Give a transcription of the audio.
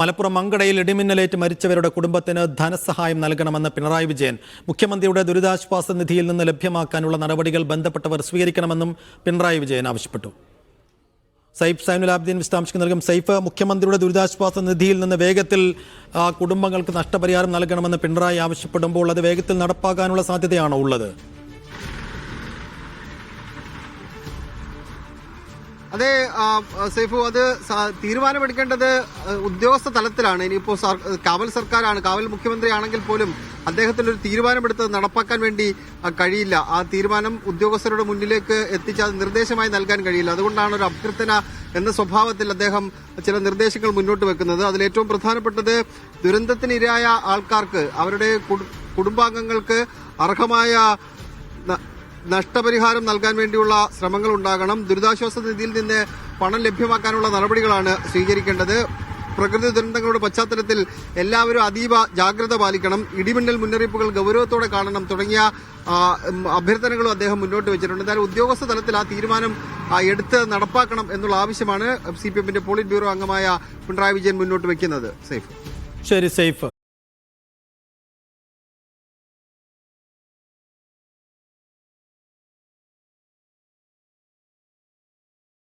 മലപ്പുറം മങ്കടയിൽ ഇടിമിന്നലേറ്റ് മരിച്ചവരുടെ കുടുംബത്തിന് ധനസഹായം നൽകണമെന്ന് പിണറായി വിജയൻ. മുഖ്യമന്ത്രിയുടെ ദുരിതാശ്വാസ നിധിയിൽ നിന്ന് ലഭ്യമാക്കാനുള്ള നടപടികൾ ബന്ധപ്പെട്ടവർ സ്വീകരിക്കണമെന്നും പിണറായി വിജയൻ ആവശ്യപ്പെട്ടു. സൈഫ് സൈനുലാബ്ദീൻ വിശദാംശങ്ങൾ നൽകും. സൈഫ്, മുഖ്യമന്ത്രിയുടെ ദുരിതാശ്വാസ നിധിയിൽ നിന്ന് വേഗത്തിൽ കുടുംബങ്ങൾക്ക് നഷ്ടപരിഹാരം നൽകണമെന്ന് പിണറായി ആവശ്യപ്പെടുമ്പോൾ അത് വേഗത്തിൽ നടപ്പാക്കാനുള്ള സാധ്യതയാണോ ഉള്ളത്? അതെ സൈഫു, അത് തീരുമാനമെടുക്കേണ്ടത് ഉദ്യോഗസ്ഥ തലത്തിലാണ്. ഇനിയിപ്പോൾ കാവൽ സർക്കാരാണ്, കാവൽ മുഖ്യമന്ത്രിയാണെങ്കിൽ പോലും അദ്ദേഹത്തിന് ഒരു തീരുമാനമെടുത്ത് നടപ്പാക്കാൻ വേണ്ടി കഴിയില്ല. ആ തീരുമാനം ഉദ്യോഗസ്ഥരുടെ മുന്നിലേക്ക് എത്തിച്ച് അത് നിർദ്ദേശമായി നൽകാൻ കഴിയില്ല. അതുകൊണ്ടാണ് ഒരു അഭ്യർത്ഥന എന്ന സ്വഭാവത്തിൽ അദ്ദേഹം ചില നിർദ്ദേശങ്ങൾ മുന്നോട്ട് വെക്കുന്നത്. അതിലേറ്റവും പ്രധാനപ്പെട്ടത് ദുരന്തത്തിനിരയായ ആൾക്കാർക്ക്, അവരുടെ കുടുംബാംഗങ്ങൾക്ക് അർഹമായ നഷ്ടപരിഹാരം നൽകാൻ വേണ്ടിയുള്ള ശ്രമങ്ങൾ ഉണ്ടാകണം. ദുരിതാശ്വാസ നിധിയിൽ നിന്ന് പണം ലഭ്യമാക്കാനുള്ള നടപടികളാണ് സ്വീകരിക്കേണ്ടത്. പ്രകൃതി ദുരന്തങ്ങളുടെ പശ്ചാത്തലത്തിൽ എല്ലാവരും അതീവ ജാഗ്രത പാലിക്കണം. ഇടിമിന്നൽ മുന്നറിയിപ്പുകൾ ഗൗരവത്തോടെ കാണണം തുടങ്ങിയ അഭ്യർത്ഥനകളും അദ്ദേഹം മുന്നോട്ട് വെച്ചിട്ടുണ്ട്. എന്തായാലും ഉദ്യോഗസ്ഥ തലത്തിൽ ആ തീരുമാനം എടുത്ത് നടപ്പാക്കണം എന്നുള്ള ആവശ്യമാണ് CPM-ന്റെ പോളിറ്റ് ബ്യൂറോ അംഗമായ പിണറായി വിജയൻ മുന്നോട്ട് വെക്കുന്നത്. സൈഫ്. ശരി സൈഫ്.